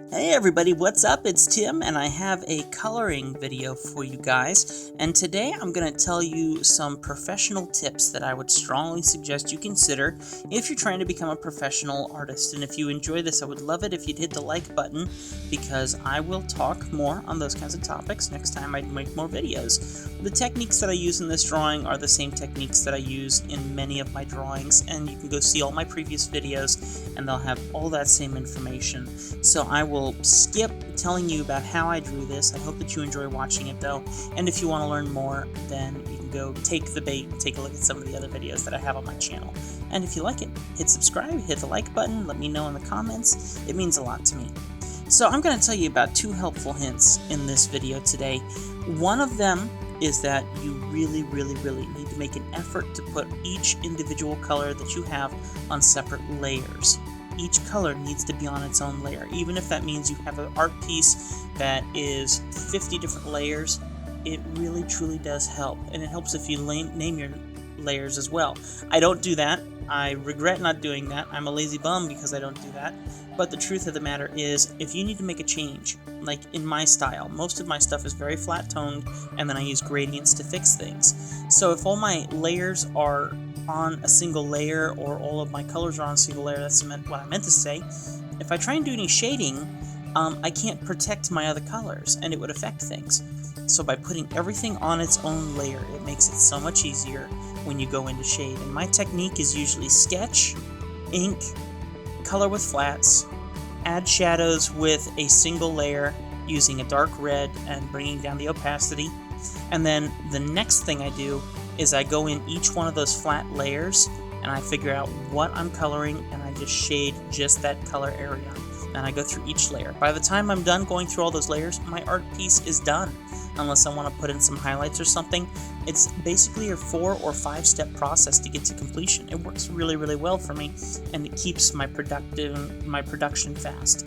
Hey everybody, what's up? It's Tim, and I have a coloring video for you guys. And today I'm going to tell you some professional tips that I would strongly suggest you consider if you're trying to become a professional artist. And if you enjoy this, I would love it if you'd hit the like button, because I will talk more on those kinds of topics next time I make more videos. The techniques that I use in this drawing are the same techniques that I use in many of my drawings, and you can go see all my previous videos and they'll have all that same information. So I will skip telling you about how I drew this. I hope that you enjoy watching it though, and if you want to learn more, then you can go take the bait and take a look at some of the other videos that I have on my channel. And if you like it, hit subscribe, hit the like button, let me know in the comments. It means a lot to me. So I'm going to tell you about two helpful hints in this video today. One of them is that you really need to make an effort to put each individual color that you have on separate layers. Each color needs to be on its own layer. Even if that means you have an art piece that is 50 different layers, it really truly does help. And it helps if you name your layers as well. I don't do that. I regret not doing that. I'm a lazy bum because I don't do that. But the truth of the matter is, if you need to make a change, like in my style, most of my stuff is very flat toned, and then I use gradients to fix things. So if all my layers are on a single layer, or all of my colors are on a single layer, that's what I meant to say. If I try and do any shading, I can't protect my other colors, and it would affect things. So by putting everything on its own layer, it makes it so much easier when you go into shade. And my technique is usually sketch, ink, color with flats, add shadows with a single layer using a dark red and bringing down the opacity. And then the next thing I do is I go in each one of those flat layers and I figure out what I'm coloring, and I just shade just that color area. And I go through each layer. By the time I'm done going through all those layers, my art piece is done. Unless I want to put in some highlights or something. It's basically a 4 or 5 step process to get to completion. It works really well for me, and it keeps my production fast.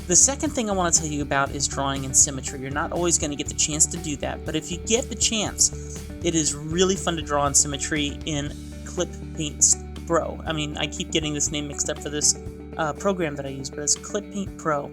The second thing I want to tell you about is drawing in symmetry. You're not always going to get the chance to do that, but if you get the chance, it is really fun to draw in symmetry in Clip Paint Pro. I keep getting this name mixed up for this program that I use, but it's Clip Paint Pro.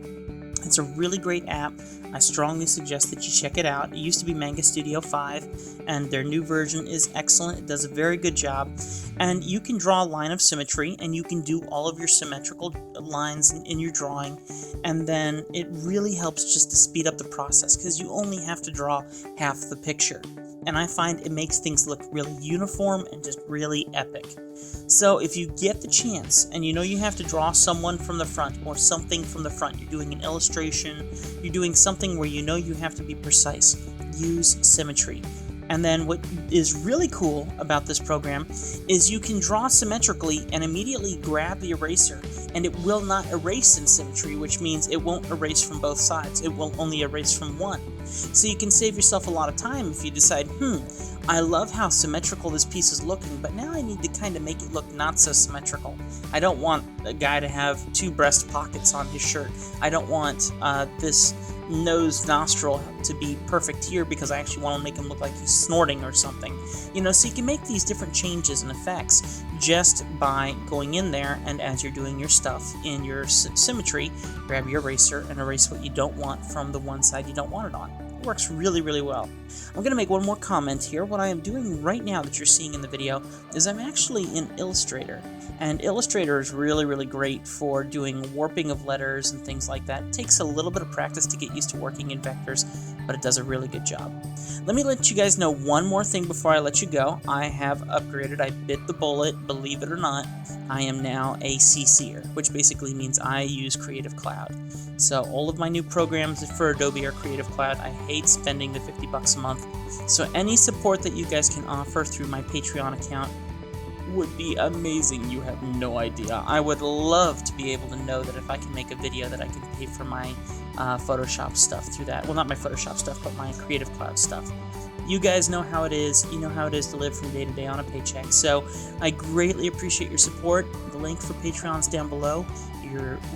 It's a really great app. I strongly suggest that you check it out. It used to be Manga Studio 5, and their new version is excellent. It does a very good job. And you can draw a line of symmetry, and you can do all of your symmetrical lines in your drawing. And then it really helps just to speed up the process, because you only have to draw half the picture. And I find it makes things look really uniform and just really epic. So if you get the chance, and you know you have to draw someone from the front or something from the front, you're doing an illustration, you're doing something where you know you have to be precise, use symmetry. And then what is really cool about this program is you can draw symmetrically and immediately grab the eraser, and it will not erase in symmetry, which means it won't erase from both sides. It will only erase from one. So you can save yourself a lot of time if you decide, I love how symmetrical this piece is looking, but now I need to kind of make it look not so symmetrical. I don't want a guy to have 2 breast pockets on his shirt. I don't want this nose nostril to be perfect here because I actually want to make him look like he's snorting or something. So you can make these different changes and effects just by going in there, and as you're doing your stuff in your symmetry, grab your eraser and erase what you don't want from the one side you don't want it on. It works really well. I'm going to make one more comment here. What I am doing right now that you're seeing in the video is I'm actually in Illustrator. And Illustrator is really great for doing warping of letters and things like that. It takes a little bit of practice to get used to working in vectors, but it does a really good job. Let me let you guys know one more thing before I let you go. I have upgraded. I bit the bullet, believe it or not. I am now a CC'er, which basically means I use Creative Cloud. So all of my new programs for Adobe are Creative Cloud. I hate spending the $50 a month. So any support that you guys can offer through my Patreon account would be amazing. You have no idea. I would love to be able to know that if I can make a video that I can pay for my Photoshop stuff through that. Well, not my Photoshop stuff, but my Creative Cloud stuff. You guys know how it is. You know how it is to live from day to day on a paycheck. So I greatly appreciate your support. The link for Patreon is down below.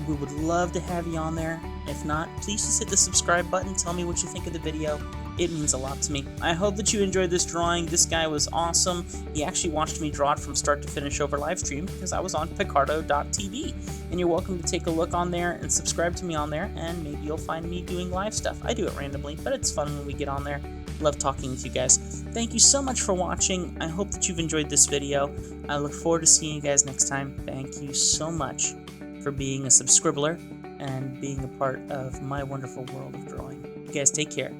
We would love to have you on there. If not, please just hit the subscribe button. Tell me what you think of the video. It means a lot to me. I hope that you enjoyed this drawing. This guy was awesome. He actually watched me draw it from start to finish over live stream because I was on Picarto.tv. And you're welcome to take a look on there and subscribe to me on there, and maybe you'll find me doing live stuff. I do it randomly, but it's fun when we get on there. Love talking with you guys. Thank you so much for watching. I hope that you've enjoyed this video. I look forward to seeing you guys next time. Thank you so much for being a subscribbler and being a part of my wonderful world of drawing. You guys take care.